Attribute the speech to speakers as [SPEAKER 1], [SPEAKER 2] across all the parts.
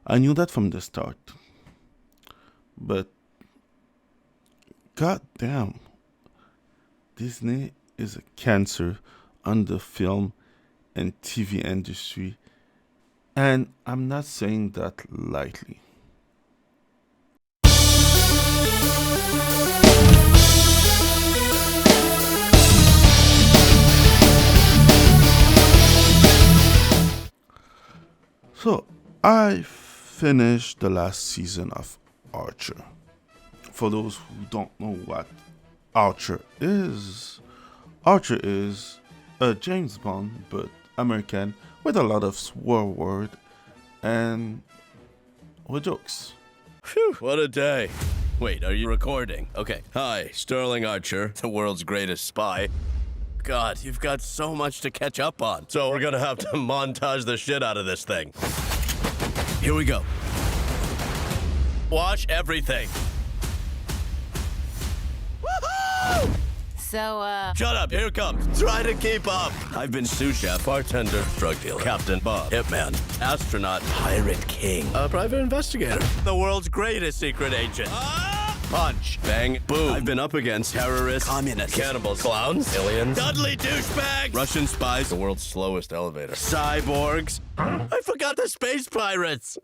[SPEAKER 1] I knew that from the start. But goddamn, Disney is a cancer on the film and TV industry, and I'm not saying that lightly. So, I finished the last season of Archer. For those who don't know what Archer is a James Bond but American with a lot of swear word and with jokes.
[SPEAKER 2] Phew, what a day. Wait, are you recording? Okay. Hi, Sterling Archer, the world's greatest spy. God, you've got so much to catch up on. So we're gonna have to montage the shit out of this thing. Here we go. Watch everything. Woohoo! Shut up, here it comes. Try to keep up. I've been sous chef, bartender, drug dealer, captain, Bob, hitman, astronaut, pirate king, a private investigator, the world's greatest secret agent. Punch, bang, boom. I've been up against terrorists, communists, cannibals, clowns, aliens, Dudley douchebags, Russian spies, the world's slowest elevator, cyborgs. I forgot the space pirates.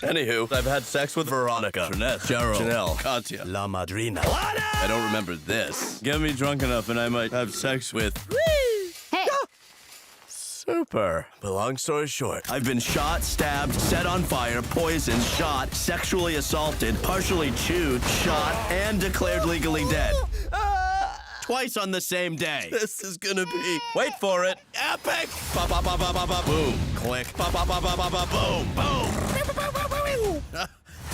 [SPEAKER 2] Anywho, I've had sex with Veronica, Trinette, Cheryl, Chanel, Katya, La Madrina. Lana! I don't remember this. Get me drunk enough and I might have sex with...
[SPEAKER 3] Hey!
[SPEAKER 2] Super. But long story short, I've been shot, stabbed, set on fire, poisoned, shot, sexually assaulted, partially chewed, shot, and declared legally dead. Twice on the same day. This is gonna be, wait for it, epic! Ba ba ba ba ba ba boom. Click. Ba ba ba ba ba ba boom. Boom.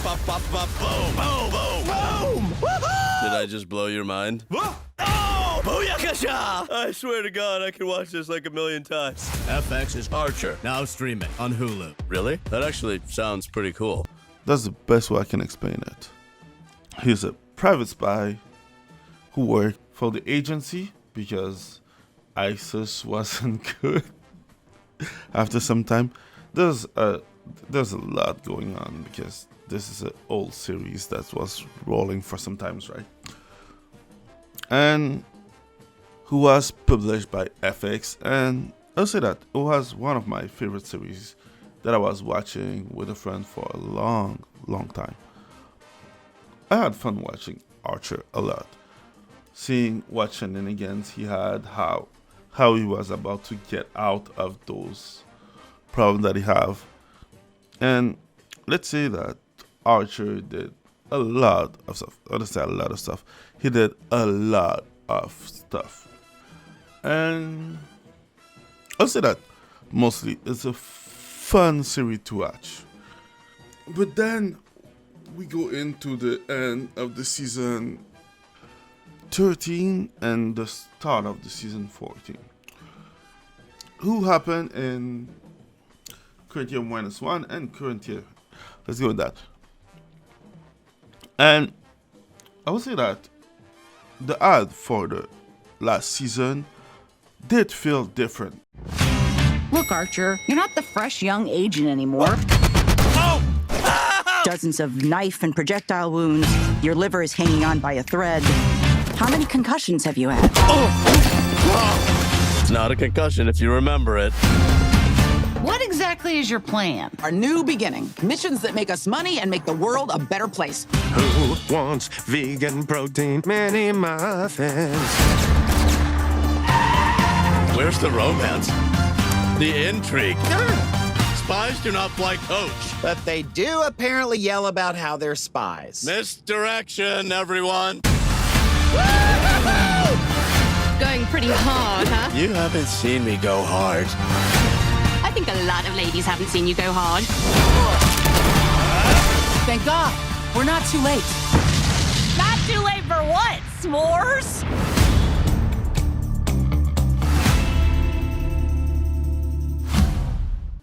[SPEAKER 2] Ba ba ba boom. Boom. Boom. Boom. Woohoo! Did I just blow your mind? Oh! Booyakasha! I swear to God, I can watch this like a million times.
[SPEAKER 4] FX is
[SPEAKER 2] Archer.
[SPEAKER 4] now streaming on Hulu.
[SPEAKER 2] Really? That actually sounds pretty cool.
[SPEAKER 1] That's the best way I can explain it. He's a private spy who worked for the agency because ISIS wasn't good. After some time, there's a lot going on because this is an old series that was rolling for some times, right? And who was published by FX, and I'll say that it was one of my favorite series that I was watching with a friend for a long, long time. I had fun watching Archer a lot, seeing what shenanigans he had, how he was about to get out of those problems that he have, and let's say that Archer did a lot of stuff. I don't say a lot of stuff. He did a lot of stuff, and I'll say that mostly it's a fun series to watch. But then we go into the end of the season 13 and the start of the season 14. Who happened in Corinthians -1 and Corinthians. Let's go with that. And I would say that the ad for the last season did feel different.
[SPEAKER 3] Look, Archer, you're not the fresh young agent anymore.
[SPEAKER 2] Oh!
[SPEAKER 3] Dozens of knife and projectile wounds. Your liver is hanging on by a thread. How many concussions have you had?
[SPEAKER 2] It's not a concussion if you remember it.
[SPEAKER 5] What exactly is your plan?
[SPEAKER 6] Our new beginning. Missions that make us money and make the world a better place.
[SPEAKER 7] Who wants vegan protein? Mini muffins.
[SPEAKER 2] Where's the romance? The intrigue. Spies do not fly coach.
[SPEAKER 8] But they do apparently yell about how they're spies.
[SPEAKER 2] Misdirection, everyone.
[SPEAKER 5] Going pretty hard, huh?
[SPEAKER 2] You haven't seen me go hard.
[SPEAKER 5] I think a lot of ladies haven't seen you go hard.
[SPEAKER 6] Thank God, we're not too late.
[SPEAKER 5] Not too late for what? S'mores?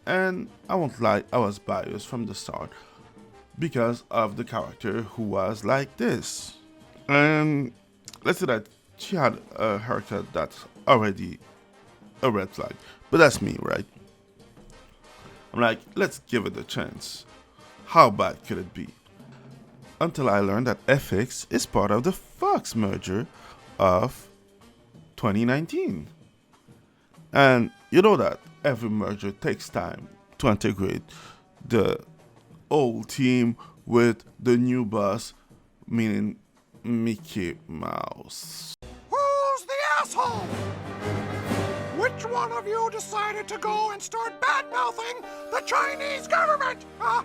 [SPEAKER 1] And I won't lie, I was biased from the start because of the character who was like this. And let's say that she had a haircut that's already a red flag. But that's me, right? I'm like, let's give it a chance. how bad could it be? Until I learned that FX is part of the Fox merger of 2019. And you know that every merger takes time to integrate the old team with the new boss, meaning Mickey Mouse.
[SPEAKER 9] Who's the asshole? Which one of you decided to go and start bad-mouthing the Chinese government? Huh?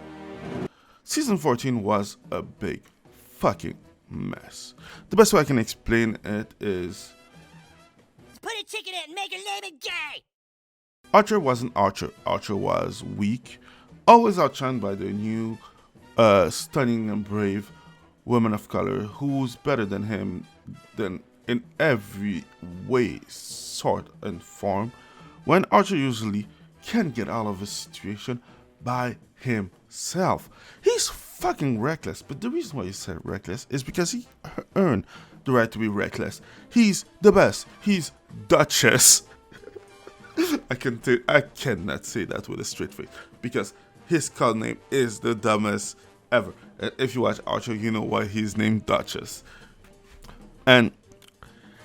[SPEAKER 1] Season 14 was a big fucking mess. The best way I can explain it is
[SPEAKER 5] Put a ticket in and make her name it gay!
[SPEAKER 1] Archer wasn't Archer. Archer was weak, always outshined by the new, stunning and brave woman of color who's better than him than in every way, sort, and form, when Archer usually can't get out of a situation by himself. He's fucking reckless, but the reason why he said reckless is because he earned the right to be reckless. He's the best. He's Duchess. I cannot say that with a straight face because his code name is the dumbest ever. And if you watch Archer, you know why he's named Duchess. And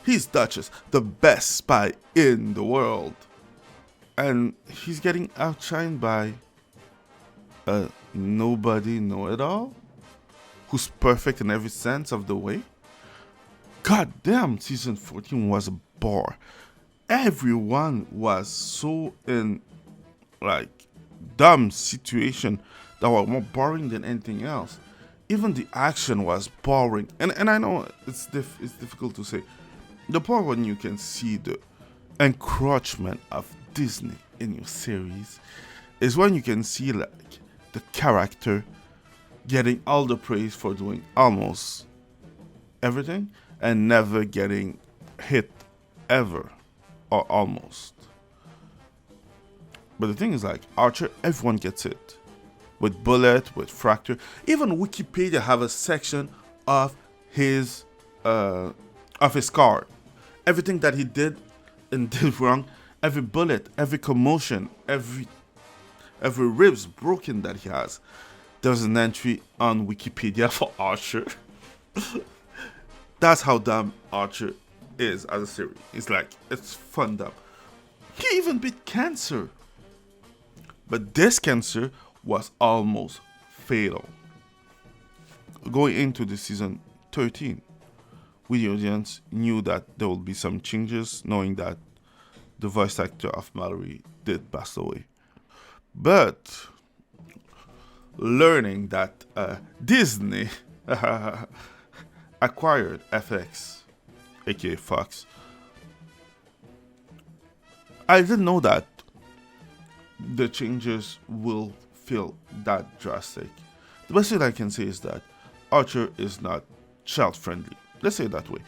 [SPEAKER 1] he's Duchess, the best spy in the world. And he's getting outshined by a nobody know-it-all who's perfect in every sense of the way. God damn, season 14 was a bore. Everyone was so in like dumb situation that were more boring than anything else. Even the action was boring. And I know it's difficult to say. The part when you can see the encroachment of Disney in your series is when you can see like the character getting all the praise for doing almost everything and never getting hit ever or almost. But the thing is like Archer, everyone gets hit with bullet, with fracture. Even Wikipedia have a section of his card. Everything that he did and did wrong, every bullet, every commotion, every ribs broken that he has. There's an entry on Wikipedia for Archer. That's how dumb Archer is as a series. It's like, it's fun dumb. He even beat cancer. But this cancer was almost fatal. Going into the season 13, we the audience knew that there would be some changes, knowing that the voice actor of Mallory did pass away. But learning that Disney acquired FX, aka Fox, I didn't know that the changes will feel that drastic. The best thing I can say is that Archer is not child friendly. Let's say it that way.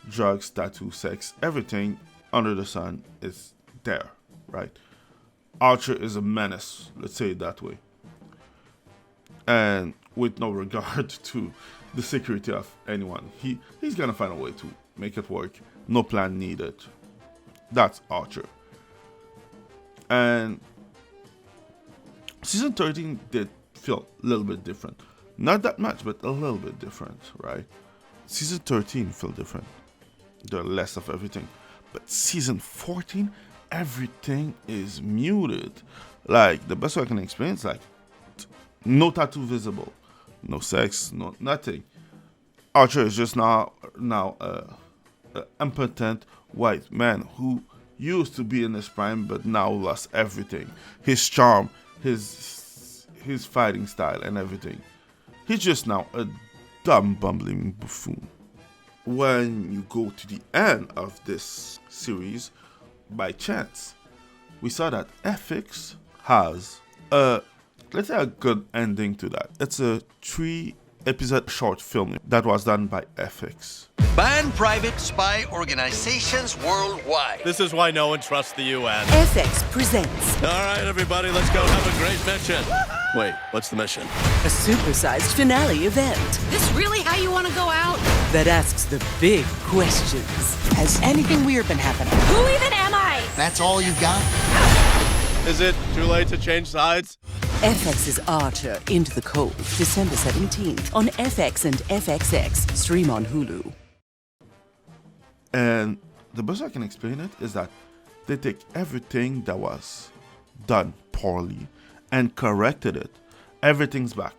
[SPEAKER 1] Drugs, tattoo, sex, everything under the sun is there, right? Archer is a menace, let's say it that way. And with no regard to the security of anyone. He's gonna find a way to make it work. No plan needed. That's Archer. And season 13 did feel a little bit different. Not that much, but a little bit different, right? Season 13 felt different. There are less of everything. But season 14, everything is muted. Like, the best way I can explain is like, no tattoo visible. No sex, no nothing. Archer is just now a impotent white man who used to be in his prime but now lost everything. His charm, his fighting style and everything. He's just now a dumb bumbling buffoon. When you go to the end of this series, by chance, we saw that FX has let's say a good ending to that. It's a 3-episode short film that was done by FX.
[SPEAKER 10] Ban private spy organizations worldwide.
[SPEAKER 2] This is why no one trusts the UN.
[SPEAKER 11] FX presents
[SPEAKER 2] All right, everybody, let's go have a great mission. Wait, what's the mission?
[SPEAKER 11] a supersized finale event
[SPEAKER 5] This really how you want to go out?
[SPEAKER 11] that asks the big questions.
[SPEAKER 6] Has anything weird been happening?
[SPEAKER 5] Who even am I?
[SPEAKER 10] That's all you got?
[SPEAKER 2] Is it too late to change sides?
[SPEAKER 11] FX's Archer Into the Cold, December 17th on FX and FXX. Stream on Hulu.
[SPEAKER 1] And the best I can explain it is that they take everything that was done poorly and corrected it. Everything's back.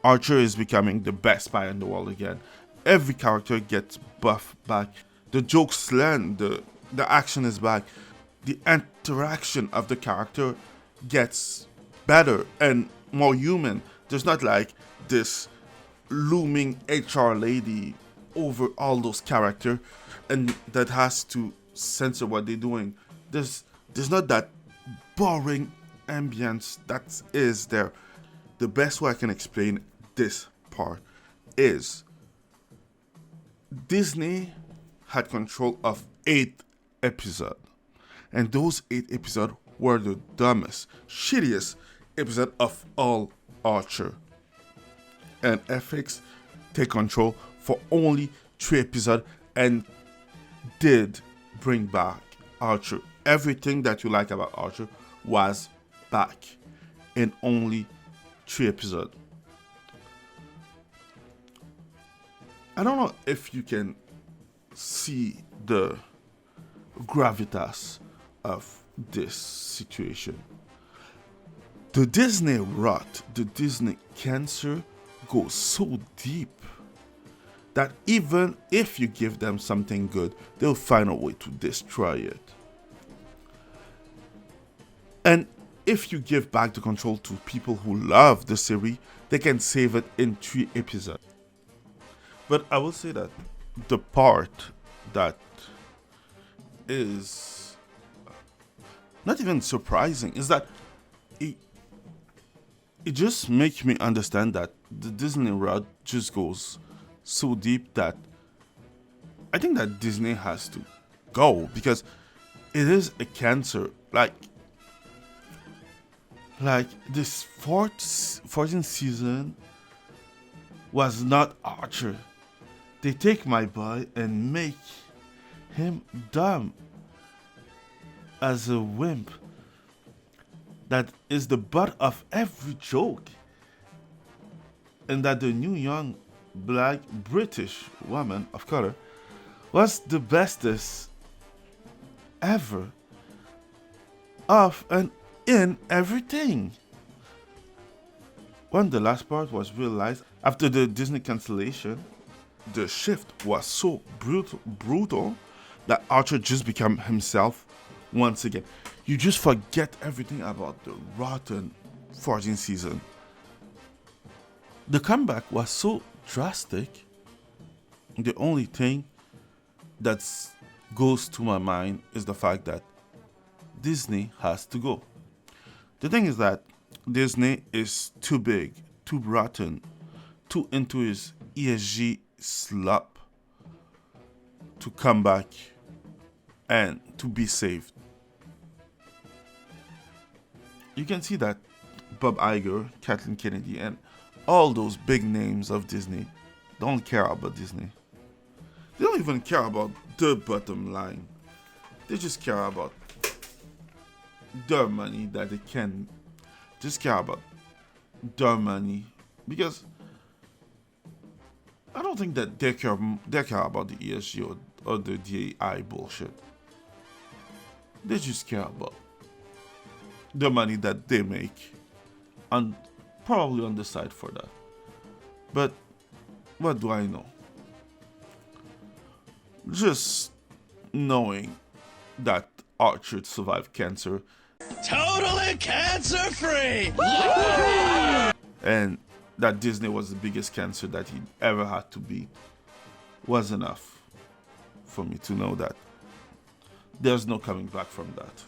[SPEAKER 1] Archer is becoming the best spy in the world again. Every character gets buffed back. The jokes land, the action is back. The interaction of the character gets better and more human. There's not like this looming HR lady over all those characters and that has to censor what they're doing. There's not that boring ambience that is there. The best way I can explain this part is Disney had control of 8 episodes, and those 8 episodes were the dumbest, shittiest episode of all Archer. And FX take control for only 3 episodes and did bring back Archer. Everything that you like about Archer was back in only 3 episodes. I don't know if you can see the gravitas of this situation. The Disney rot, the Disney cancer goes so deep that even if you give them something good, they'll find a way to destroy it. And if you give back the control to people who love the series, they can save it in 3 episodes. But I will say that the part that is not even surprising is that it just makes me understand that the Disney route just goes so deep that I think that Disney has to go, because it is a cancer. Like this 14th season was not Archer. They take my boy and make him dumb as a wimp that is the butt of every joke, and that the new young black British woman of color was the bestest ever of and in everything. When the last part was realized after the Disney cancellation, the shift was so brutal that Archer just became himself once again. You just forget everything about the rotten 14th season. The comeback was so drastic. The only thing that goes to my mind is the fact that Disney has to go. The thing is that Disney is too big, too rotten, too into his ESG slop to come back and to be saved. You can see that Bob Iger, Kathleen Kennedy, and all those big names of Disney don't care about Disney. They don't even care about the bottom line. They just care about their money that they can. Just care about their money, because I don't think that they care about the ESG or the DAI bullshit. They just care about the money that they make, and probably on the side for that. But what do I know? Just knowing that Archer survived cancer,
[SPEAKER 2] Totally cancer-free!
[SPEAKER 1] and that Disney was the biggest cancer that he ever had to beat, was enough for me to know that there's no coming back from that.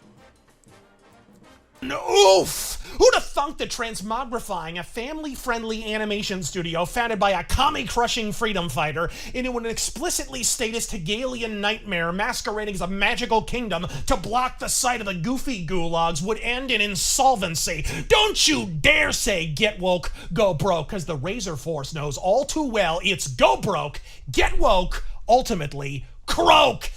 [SPEAKER 9] Oof! Who'd have thunk that transmogrifying a family-friendly animation studio founded by a commie-crushing freedom fighter into an explicitly statist nightmare masquerading as a magical kingdom to block the sight of the goofy gulags would end in insolvency? Don't you dare say get woke, go broke, because the Razor Force knows all too well it's go broke, get woke, ultimately croak!